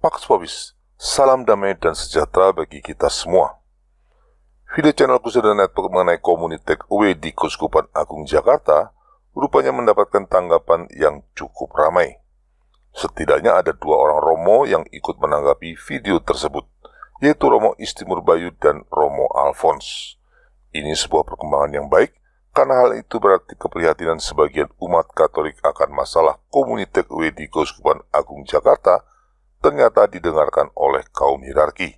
Pax Vobis, salam damai dan sejahtera bagi kita semua. Video channel Kusada Network mengenai Komunitek UW di Keuskupan Agung Jakarta rupanya mendapatkan tanggapan yang cukup ramai. Setidaknya ada 2 orang Romo yang ikut menanggapi video tersebut, yaitu Romo Istimur Bayu dan Romo Alphonse. Ini sebuah perkembangan yang baik, karena hal itu berarti keprihatinan sebagian umat Katolik akan masalah Komunitek UW di Keuskupan Agung Jakarta ternyata didengarkan oleh kaum hierarki.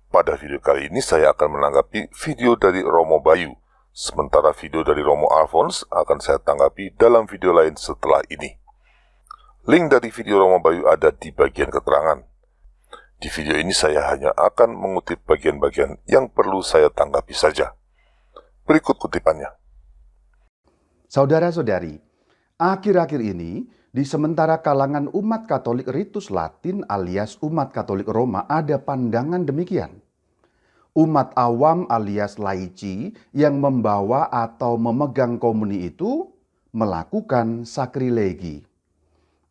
Pada video kali ini saya akan menanggapi video dari Romo Bayu, sementara video dari Romo Alphonse akan saya tanggapi dalam video lain setelah ini. Link dari video Romo Bayu ada di bagian keterangan. Di video ini saya hanya akan mengutip bagian-bagian yang perlu saya tanggapi saja. Berikut kutipannya. Saudara-saudari, akhir-akhir ini di sementara kalangan umat Katolik Ritus Latin alias umat Katolik Roma ada pandangan demikian. Umat awam alias laici yang membawa atau memegang komuni itu melakukan sakrilegi.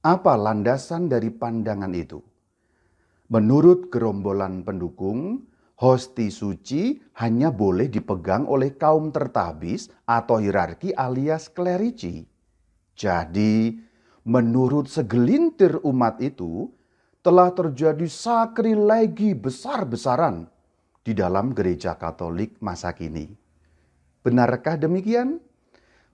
Apa landasan dari pandangan itu? Menurut gerombolan pendukung, hosti suci hanya boleh dipegang oleh kaum tertabis atau hierarki alias klerici. Jadi, menurut segelintir umat itu, telah terjadi sakrilegi besar-besaran di dalam gereja Katolik masa kini. Benarkah demikian?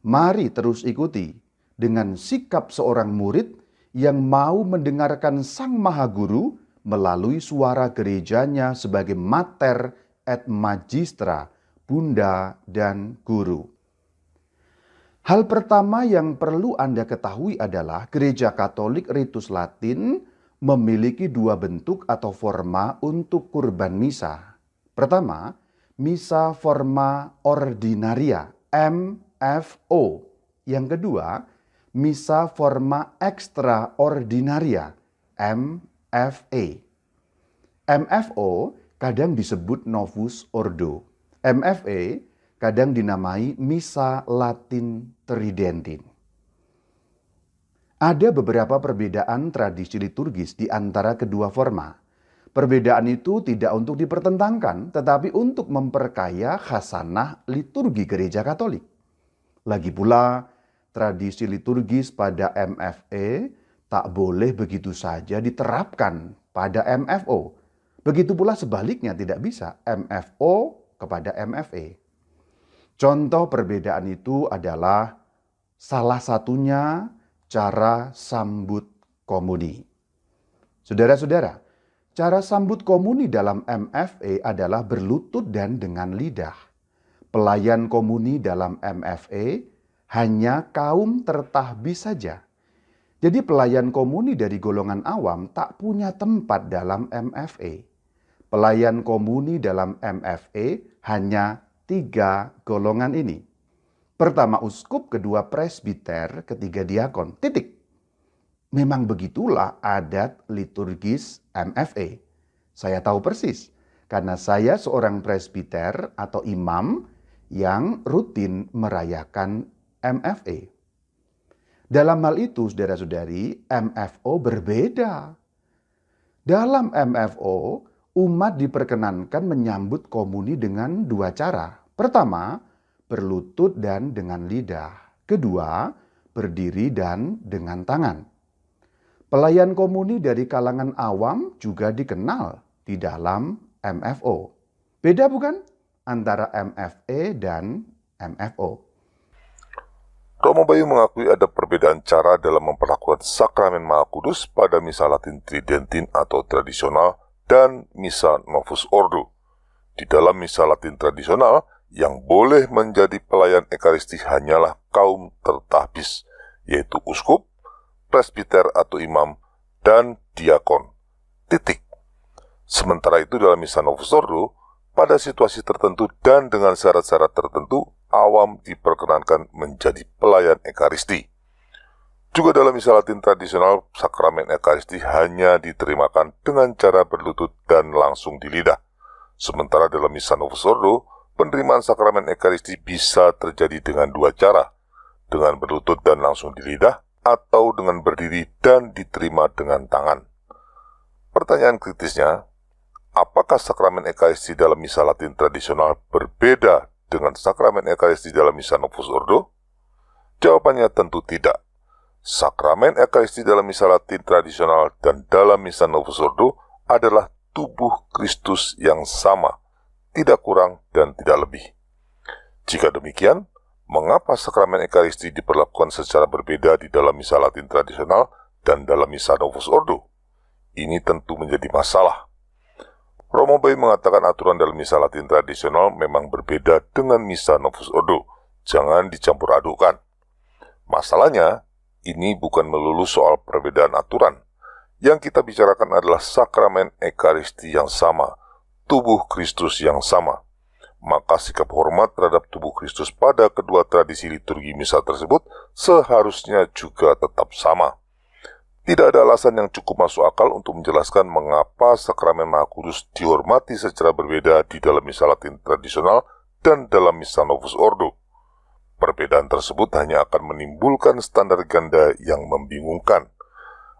Mari terus ikuti dengan sikap seorang murid yang mau mendengarkan Sang Maha Guru melalui suara gerejanya sebagai mater et magistra, bunda dan guru. Hal pertama yang perlu Anda ketahui adalah gereja Katolik Ritus Latin memiliki 2 bentuk atau forma untuk kurban misa. Pertama, misa forma ordinaria, MFO. Yang kedua, misa forma extraordinaria, MFA. MFO kadang disebut Novus Ordo. MFA kadang dinamai Misa Latin Tridentin. Ada beberapa perbedaan tradisi liturgis di antara kedua forma. Perbedaan itu tidak untuk dipertentangkan, tetapi untuk memperkaya khasanah liturgi gereja Katolik. Lagi pula, tradisi liturgis pada MFA tak boleh begitu saja diterapkan pada MFO. Begitu pula sebaliknya tidak bisa MFO kepada MFA. Contoh perbedaan itu adalah salah satunya cara sambut komuni. Saudara-saudara, cara sambut komuni dalam MFA adalah berlutut dan dengan lidah. Pelayan komuni dalam MFA hanya kaum tertahbis saja. Jadi pelayan komuni dari golongan awam tak punya tempat dalam MFA. Pelayan komuni dalam MFA hanya 3 golongan ini. Pertama uskup, kedua presbiter, ketiga diakon. Titik. Memang begitulah adat liturgis MFA. Saya tahu persis karena saya seorang presbiter atau imam yang rutin merayakan MFA. Dalam hal itu, saudara-saudari, MFO berbeda. Dalam MFO, umat diperkenankan menyambut komuni dengan 2 cara. Pertama, berlutut dan dengan lidah. Kedua, berdiri dan dengan tangan. Pelayan komuni dari kalangan awam juga dikenal di dalam MFO. Beda bukan? Antara MFA dan MFO. Romo Bayu mengakui ada perbedaan cara dalam memperlakukan sakramen Maha Kudus pada misa Latin Tridentin atau tradisional dan misa Novus Ordo. Di dalam misa Latin tradisional, yang boleh menjadi pelayan Ekaristi hanyalah kaum tertahbis, yaitu uskup, presbiter atau imam, dan diakon. Titik. Sementara itu dalam misa Novus Ordo, pada situasi tertentu dan dengan syarat-syarat tertentu, awam diperkenankan menjadi pelayan Ekaristi. Juga dalam misa Latin tradisional, sakramen Ekaristi hanya diterimakan dengan cara berlutut dan langsung di lidah. Sementara dalam misa Novus Ordo, penerimaan sakramen Ekaristi bisa terjadi dengan 2 cara, dengan berlutut dan langsung di lidah, atau dengan berdiri dan diterima dengan tangan. Pertanyaan kritisnya, apakah sakramen Ekaristi dalam misa Latin tradisional berbeda dengan sakramen Ekaristi dalam misa Novus Ordo? Jawabannya tentu tidak. Sakramen Ekaristi dalam misa Latin tradisional dan dalam misa Novus Ordo adalah tubuh Kristus yang sama, tidak kurang dan tidak lebih. Jika demikian, mengapa sakramen Ekaristi diperlakukan secara berbeda di dalam misa Latin tradisional dan dalam misa Novus Ordo? Ini tentu menjadi masalah. Romo Bay mengatakan aturan dalam misa Latin tradisional memang berbeda dengan misa Novus Ordo. Jangan dicampur adukkan. Masalahnya, ini bukan melulu soal perbedaan aturan. Yang kita bicarakan adalah sakramen Ekaristi yang sama, tubuh Kristus yang sama. Maka sikap hormat terhadap tubuh Kristus pada kedua tradisi liturgi misa tersebut seharusnya juga tetap sama. Tidak ada alasan yang cukup masuk akal untuk menjelaskan mengapa sakramen Maha Kudus dihormati secara berbeda di dalam misa Latin tradisional dan dalam misa Novus Ordo. Perbedaan tersebut hanya akan menimbulkan standar ganda yang membingungkan.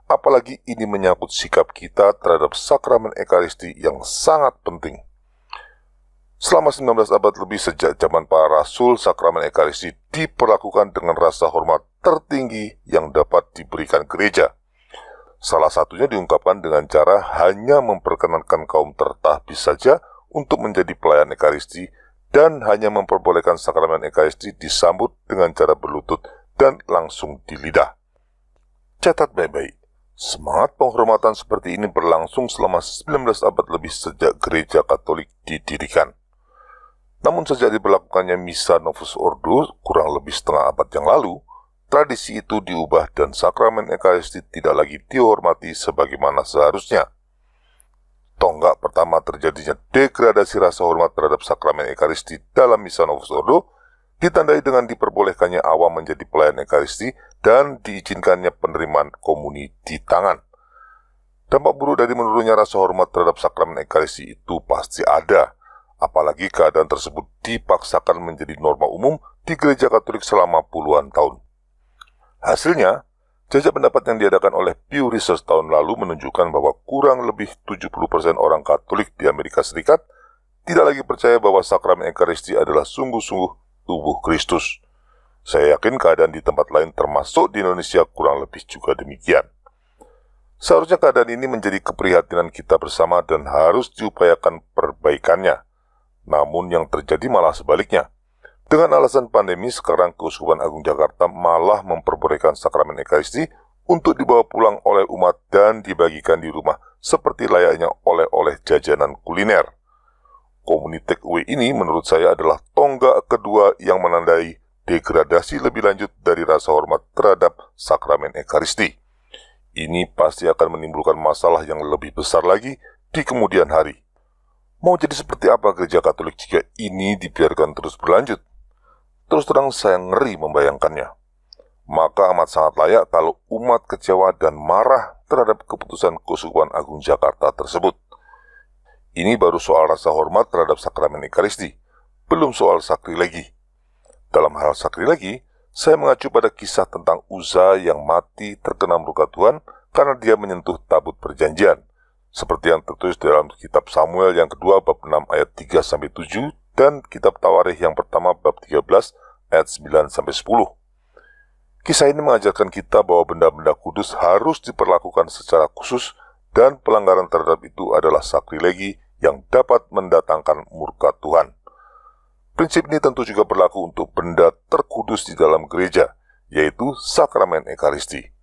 Apalagi ini menyangkut sikap kita terhadap sakramen Ekaristi yang sangat penting. Selama 19 abad lebih sejak zaman para rasul, sakramen Ekaristi diperlakukan dengan rasa hormat tertinggi yang dapat diberikan gereja. Salah satunya diungkapkan dengan cara hanya memperkenankan kaum tertahbis saja untuk menjadi pelayan Ekaristi dan hanya memperbolehkan sakramen Ekaristi disambut dengan cara berlutut dan langsung di lidah. Catat baik-baik, semangat penghormatan seperti ini berlangsung selama 19 abad lebih sejak gereja Katolik didirikan. Namun sejak diberlakukannya misa Novus Ordo kurang lebih setengah abad yang lalu, tradisi itu diubah dan sakramen Ekaristi tidak lagi dihormati sebagaimana seharusnya. Tonggak pertama terjadinya degradasi rasa hormat terhadap sakramen Ekaristi dalam misa Novus Ordo ditandai dengan diperbolehkannya awam menjadi pelayan Ekaristi dan diizinkannya penerimaan komuni di tangan. Dampak buruk dari menurunnya rasa hormat terhadap sakramen Ekaristi itu pasti ada. Apalagi keadaan tersebut dipaksakan menjadi norma umum di gereja Katolik selama puluhan tahun. Hasilnya, jajak pendapat yang diadakan oleh Pew Research tahun lalu menunjukkan bahwa kurang lebih 70% orang Katolik di Amerika Serikat tidak lagi percaya bahwa sakramen Ekaristi adalah sungguh-sungguh tubuh Kristus. Saya yakin keadaan di tempat lain termasuk di Indonesia kurang lebih juga demikian. Seharusnya keadaan ini menjadi keprihatinan kita bersama dan harus diupayakan perbaikannya. Namun yang terjadi malah sebaliknya. Dengan alasan pandemi, sekarang Keuskupan Agung Jakarta malah memperbolehkan sakramen Ekaristi untuk dibawa pulang oleh umat dan dibagikan di rumah seperti layaknya oleh-oleh jajanan kuliner. Komunitek UE ini menurut saya adalah tonggak kedua yang menandai degradasi lebih lanjut dari rasa hormat terhadap sakramen Ekaristi. Ini pasti akan menimbulkan masalah yang lebih besar lagi di kemudian hari. Mau jadi seperti apa gereja Katolik jika ini dibiarkan terus berlanjut? Terus terang saya ngeri membayangkannya. Maka amat sangat layak kalau umat kecewa dan marah terhadap keputusan Keuskupan Agung Jakarta tersebut. Ini baru soal rasa hormat terhadap sakramen Ekaristi, belum soal sakrilegi. Dalam hal sakrilegi, saya mengacu pada kisah tentang Uza yang mati terkena murka Tuhan karena dia menyentuh tabut perjanjian. Seperti yang tertulis dalam kitab Samuel yang kedua bab 6 ayat 3-7 dan kitab Tawarikh yang pertama bab 13 ayat 9-10. Kisah ini mengajarkan kita bahwa benda-benda kudus harus diperlakukan secara khusus dan pelanggaran terhadap itu adalah sakrilegi yang dapat mendatangkan murka Tuhan. Prinsip ini tentu juga berlaku untuk benda terkudus di dalam gereja, yaitu sakramen Ekaristi.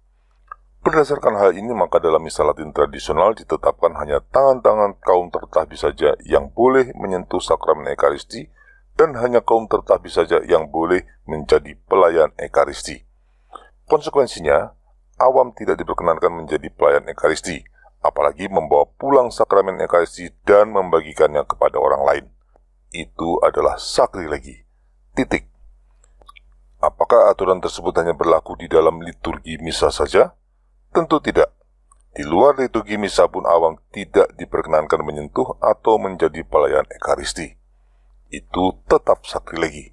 Berdasarkan hal ini, maka dalam misa Latin tradisional ditetapkan hanya tangan-tangan kaum tertahbis saja yang boleh menyentuh sakramen Ekaristi dan hanya kaum tertahbis saja yang boleh menjadi pelayan Ekaristi. Konsekuensinya, awam tidak diperkenankan menjadi pelayan Ekaristi, apalagi membawa pulang sakramen Ekaristi dan membagikannya kepada orang lain. Itu adalah sakrilegi. Titik. Apakah aturan tersebut hanya berlaku di dalam liturgi misa saja? Tentu tidak. Di luar liturgi misa pun awam tidak diperkenankan menyentuh atau menjadi pelayan Ekaristi. Itu tetap sakrilegi.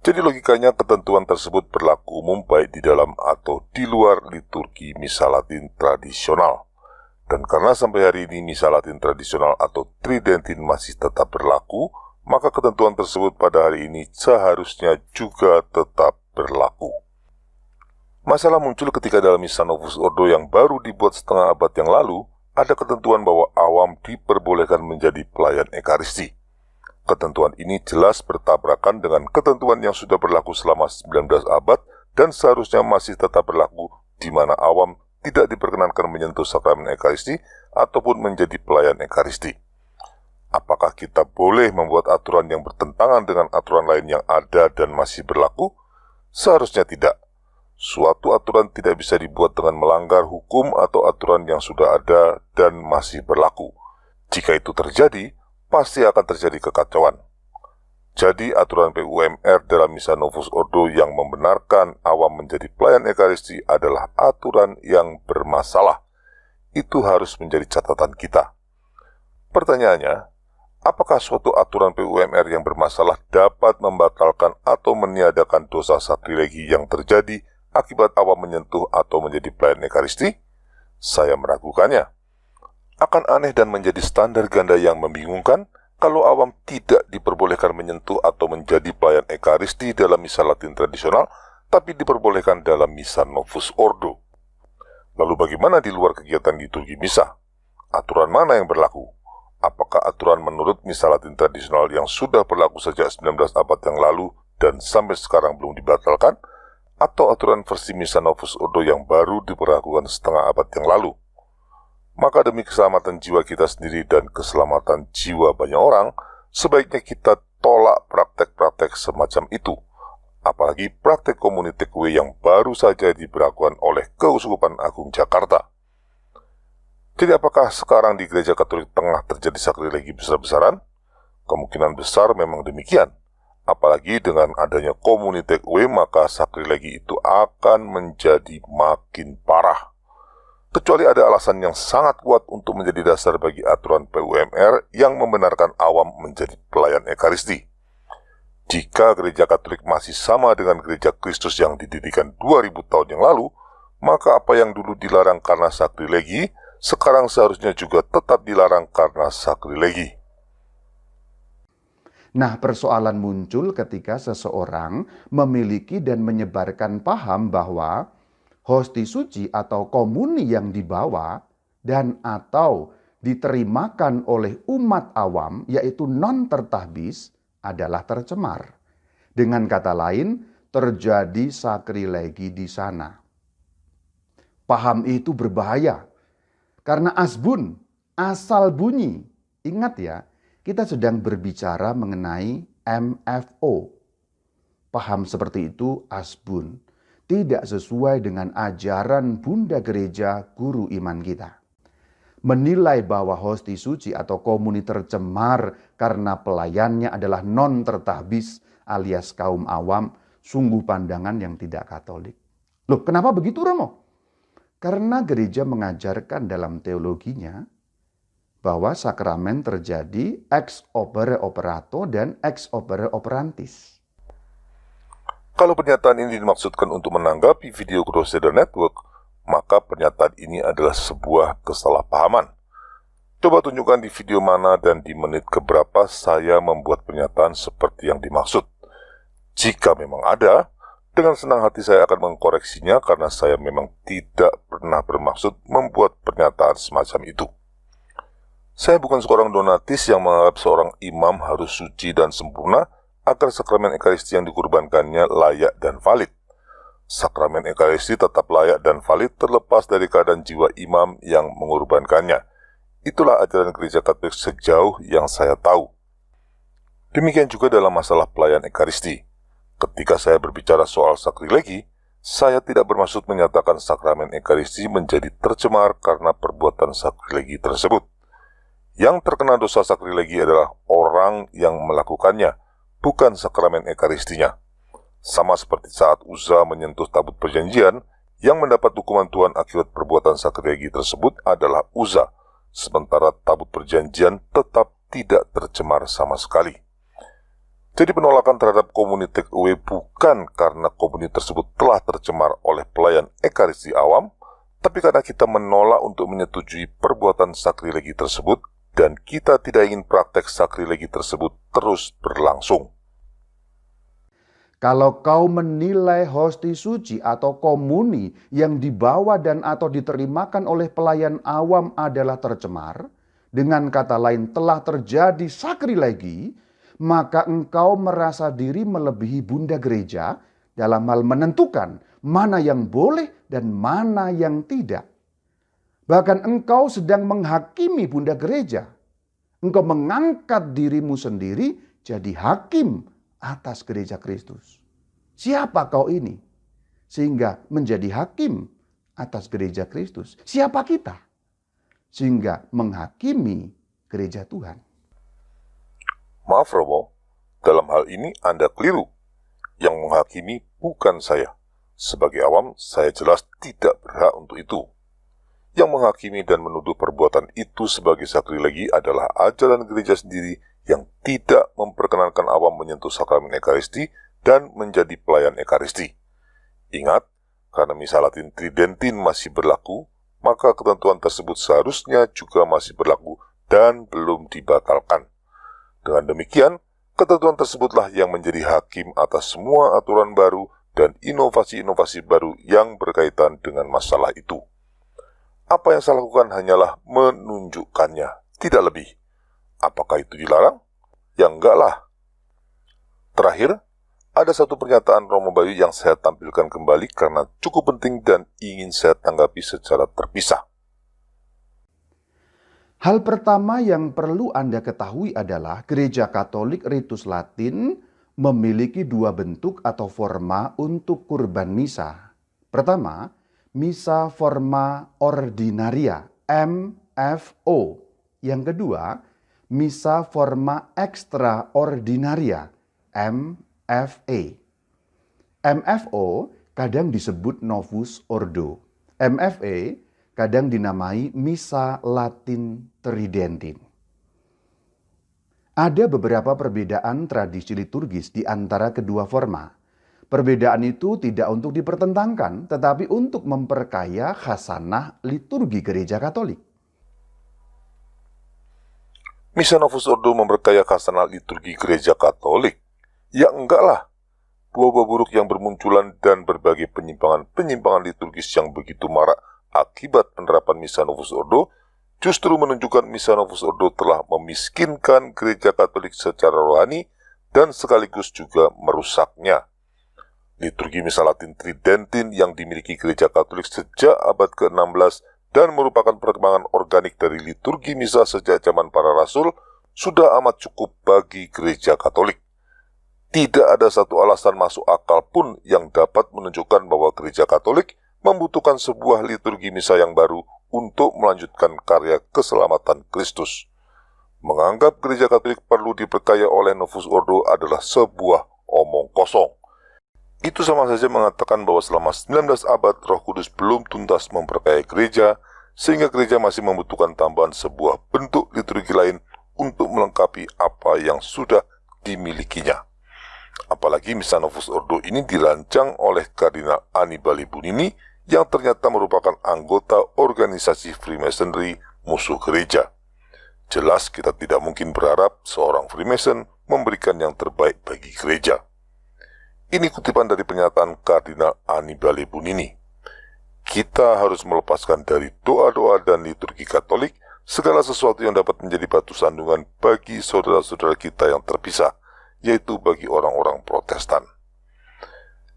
Jadi logikanya ketentuan tersebut berlaku umum baik di dalam atau di luar liturgi misa Latin tradisional. Dan karena sampai hari ini misa Latin tradisional atau Tridentin masih tetap berlaku, maka ketentuan tersebut pada hari ini seharusnya juga tetap berlaku. Masalah muncul ketika dalam misa Novus Ordo yang baru dibuat setengah abad yang lalu, ada ketentuan bahwa awam diperbolehkan menjadi pelayan Ekaristi. Ketentuan ini jelas bertabrakan dengan ketentuan yang sudah berlaku selama 19 abad dan seharusnya masih tetap berlaku di mana awam tidak diperkenankan menyentuh sakramen Ekaristi ataupun menjadi pelayan Ekaristi. Apakah kita boleh membuat aturan yang bertentangan dengan aturan lain yang ada dan masih berlaku? Seharusnya tidak. Suatu aturan tidak bisa dibuat dengan melanggar hukum atau aturan yang sudah ada dan masih berlaku. Jika itu terjadi, pasti akan terjadi kekacauan. Jadi aturan PUMR dalam misa Novus Ordo yang membenarkan awam menjadi pelayan Ekaristi adalah aturan yang bermasalah. Itu harus menjadi catatan kita. Pertanyaannya, apakah suatu aturan PUMR yang bermasalah dapat membatalkan atau meniadakan dosa sakrilegi yang terjadi akibat awam menyentuh atau menjadi pelayan Ekaristi? Saya meragukannya. Akan aneh dan menjadi standar ganda yang membingungkan kalau awam tidak diperbolehkan menyentuh atau menjadi pelayan Ekaristi dalam misa Latin tradisional, tapi diperbolehkan dalam misa Novus Ordo. Lalu bagaimana di luar kegiatan liturgi misa? Aturan mana yang berlaku? Apakah aturan menurut misa Latin tradisional yang sudah berlaku sejak 19 abad yang lalu dan sampai sekarang belum dibatalkan? Atau aturan versi misa Novus Ordo yang baru diberlakukan setengah abad yang lalu? Maka demi keselamatan jiwa kita sendiri dan keselamatan jiwa banyak orang, sebaiknya kita tolak praktek-praktek semacam itu. Apalagi praktek Community Kue yang baru saja diberlakukan oleh Keuskupan Agung Jakarta. Jadi apakah sekarang di Gereja Katolik tengah terjadi sakrilegi besar-besaran? Kemungkinan besar memang demikian. Apalagi dengan adanya Community Kue, maka sakrilegi itu akan menjadi makin parah. Kecuali ada alasan yang sangat kuat untuk menjadi dasar bagi aturan PUMR yang membenarkan awam menjadi pelayan Ekaristi. Jika Gereja Katolik masih sama dengan Gereja Kristus yang didirikan 2000 tahun yang lalu, maka apa yang dulu dilarang karena sakrilegi, sekarang seharusnya juga tetap dilarang karena sakrilegi. Nah, persoalan muncul ketika seseorang memiliki dan menyebarkan paham bahwa hosti suci atau komuni yang dibawa dan atau diterimakan oleh umat awam, yaitu non-tertahbis, adalah tercemar. Dengan kata lain, terjadi sakrilegi di sana. Paham itu berbahaya, karena asbun, asal bunyi. Ingat ya, kita sedang berbicara mengenai MFO. Paham seperti itu asbun, tidak sesuai dengan ajaran Bunda Gereja guru iman kita. Menilai bahwa hosti suci atau komuni tercemar karena pelayannya adalah non-tertahbis alias kaum awam, sungguh pandangan yang tidak Katolik. Loh, kenapa begitu, Romo? Karena gereja mengajarkan dalam teologinya bahwa sakramen terjadi ex opere operato dan ex opere operantis. Kalau pernyataan ini dimaksudkan untuk menanggapi video Crusader Network, maka pernyataan ini adalah sebuah kesalahpahaman. Coba tunjukkan di video mana dan di menit keberapa saya membuat pernyataan seperti yang dimaksud. Jika memang ada, dengan senang hati saya akan mengkoreksinya karena saya memang tidak pernah bermaksud membuat pernyataan semacam itu. Saya bukan seorang donatis yang menganggap seorang imam harus suci dan sempurna agar sakramen Ekaristi yang dikurbankannya layak dan valid. Sakramen Ekaristi tetap layak dan valid terlepas dari keadaan jiwa imam yang mengurbankannya. Itulah ajaran Gereja Katolik sejauh yang saya tahu. Demikian juga dalam masalah pelayan Ekaristi. Ketika saya berbicara soal sakrilegi, saya tidak bermaksud menyatakan sakramen Ekaristi menjadi tercemar karena perbuatan sakrilegi tersebut. Yang terkena dosa sakrilegi adalah orang yang melakukannya, bukan sakramen Ekaristinya. Sama seperti saat Uza menyentuh tabut perjanjian, yang mendapat hukuman Tuhan akibat perbuatan sakrilegi tersebut adalah Uza, sementara tabut perjanjian tetap tidak tercemar sama sekali. Jadi penolakan terhadap komuni take away bukan karena komuni tersebut telah tercemar oleh pelayan Ekaristi awam, Tapi karena kita menolak untuk menyetujui perbuatan sakrilegi tersebut, dan kita tidak ingin praktek sakrilegi tersebut terus berlangsung. Kalau kau menilai hosti suci atau komuni yang dibawa dan atau diterimakan oleh pelayan awam adalah tercemar, dengan kata lain telah terjadi sakrilegi, maka engkau merasa diri melebihi bunda gereja dalam hal menentukan mana yang boleh dan mana yang tidak. Bahkan engkau sedang menghakimi bunda gereja. Engkau mengangkat dirimu sendiri jadi hakim atas gereja Kristus. Siapa kau ini? Sehingga menjadi hakim atas gereja Kristus. Siapa kita? Sehingga menghakimi gereja Tuhan. Maaf Romo, dalam hal ini Anda keliru. Yang menghakimi bukan saya. Sebagai awam, saya jelas tidak berhak untuk itu. Yang menghakimi dan menuduh perbuatan itu sebagai sakrilegi adalah ajaran gereja sendiri yang tidak memperkenankan awam menyentuh sakramen Ekaristi dan menjadi pelayan Ekaristi. Ingat, karena misa Latin Tridentin masih berlaku, maka ketentuan tersebut seharusnya juga masih berlaku dan belum dibatalkan. Dengan demikian, ketentuan tersebutlah yang menjadi hakim atas semua aturan baru dan inovasi-inovasi baru yang berkaitan dengan masalah itu. Apa yang saya lakukan hanyalah menunjukkannya, tidak lebih. Apakah itu dilarang? Ya enggak lah. Terakhir, ada satu pernyataan Romo Bayu yang saya tampilkan kembali karena cukup penting dan ingin saya tanggapi secara terpisah. Hal pertama yang perlu Anda ketahui adalah gereja Katolik Ritus Latin memiliki dua bentuk atau forma untuk kurban misa. Pertama, misa forma ordinaria, MFO. Yang kedua, misa forma extraordinaria, MFA. MFO kadang disebut Novus Ordo. MFA kadang dinamai Misa Latin Tridentin. Ada beberapa perbedaan tradisi liturgis di antara kedua forma. Perbedaan itu tidak untuk dipertentangkan, tetapi untuk memperkaya khasanah liturgi gereja Katolik. Misa Novus Ordo memperkaya khasanah liturgi gereja Katolik. Ya enggak lah. Buah-buah buruk yang bermunculan dan berbagai penyimpangan liturgis yang begitu marak akibat penerapan Misa Novus Ordo justru menunjukkan Misa Novus Ordo telah memiskinkan gereja Katolik secara rohani dan sekaligus juga merusaknya. Liturgi Misa Latin Tridentin yang dimiliki gereja Katolik sejak abad ke-16 dan merupakan perkembangan organik dari liturgi misa sejak zaman para rasul sudah amat cukup bagi gereja Katolik. Tidak ada satu alasan masuk akal pun yang dapat menunjukkan bahwa gereja Katolik membutuhkan sebuah liturgi misa yang baru untuk melanjutkan karya keselamatan Kristus. Menganggap gereja Katolik perlu diperkaya oleh Novus Ordo adalah sebuah omong kosong. Itu sama saja mengatakan bahwa selama 19 abad Roh Kudus belum tuntas memperkaya gereja, sehingga gereja masih membutuhkan tambahan sebuah bentuk liturgi lain untuk melengkapi apa yang sudah dimilikinya. Apalagi Misa Novus Ordo ini dirancang oleh Kardinal Annibale Bunini yang ternyata merupakan anggota organisasi Freemasonry musuh gereja. Jelas kita tidak mungkin berharap seorang Freemason memberikan yang terbaik bagi gereja. Ini kutipan dari pernyataan Kardinal Annibale Bunini. Kita harus melepaskan dari doa-doa dan liturgi Katolik segala sesuatu yang dapat menjadi batu sandungan bagi saudara-saudara kita yang terpisah, yaitu bagi orang-orang Protestan.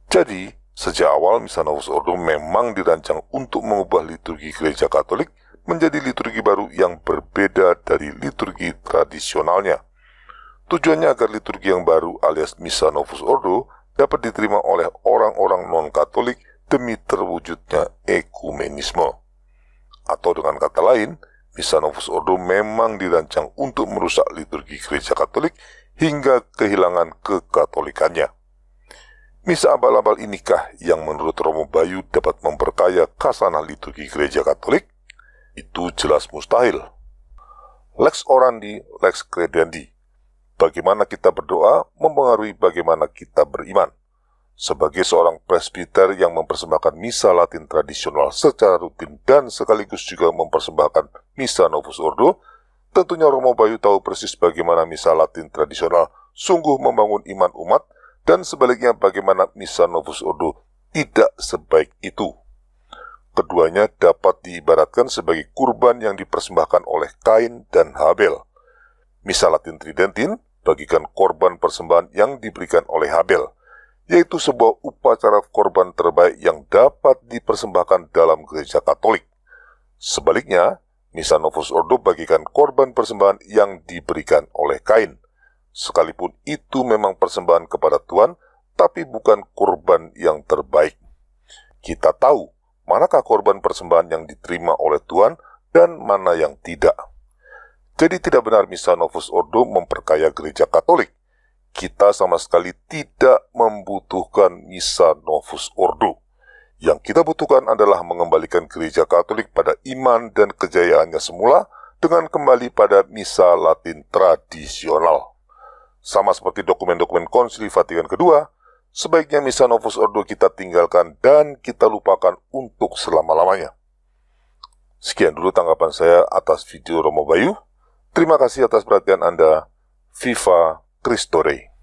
Jadi, sejak awal Misa Novus Ordo memang dirancang untuk mengubah liturgi gereja Katolik menjadi liturgi baru yang berbeda dari liturgi tradisionalnya. Tujuannya agar liturgi yang baru alias Misa Novus Ordo dapat diterima oleh orang-orang non-Katolik demi terwujudnya ekumenisme. Atau dengan kata lain, Misa Novus Ordo memang dirancang untuk merusak liturgi gereja Katolik hingga kehilangan kekatolikannya. Misa abal-abal inikah yang menurut Romo Bayu dapat memperkaya khasanah liturgi gereja Katolik? Itu jelas mustahil. Lex orandi, lex credendi. Bagaimana kita berdoa mempengaruhi bagaimana kita beriman. Sebagai seorang presbiter yang mempersembahkan misa Latin tradisional secara rutin dan sekaligus juga mempersembahkan misa Novus Ordo, tentunya Romo Bayu tahu persis bagaimana misa Latin tradisional sungguh membangun iman umat dan sebaliknya bagaimana misa Novus Ordo tidak sebaik itu. Keduanya dapat diibaratkan sebagai kurban yang dipersembahkan oleh Kain dan Habel. Misa Latin Tridentin bagikan korban persembahan yang diberikan oleh Habel, yaitu sebuah upacara korban terbaik yang dapat dipersembahkan dalam gereja Katolik. Sebaliknya, Misa Novus Ordo bagikan korban persembahan yang diberikan oleh Kain. Sekalipun itu memang persembahan kepada Tuhan, tapi bukan korban yang terbaik. Kita tahu manakah korban persembahan yang diterima oleh Tuhan dan mana yang tidak. Jadi tidak benar Misa Novus Ordo memperkaya gereja Katolik. Kita sama sekali tidak membutuhkan Misa Novus Ordo. Yang kita butuhkan adalah mengembalikan gereja Katolik pada iman dan kejayaannya semula dengan kembali pada Misa Latin tradisional. Sama seperti dokumen-dokumen Konsili Vatikan II, sebaiknya Misa Novus Ordo kita tinggalkan dan kita lupakan untuk selama-lamanya. Sekian dulu tanggapan saya atas video Romo Bayu. Terima kasih atas perhatian Anda. Viva Cristo Rey.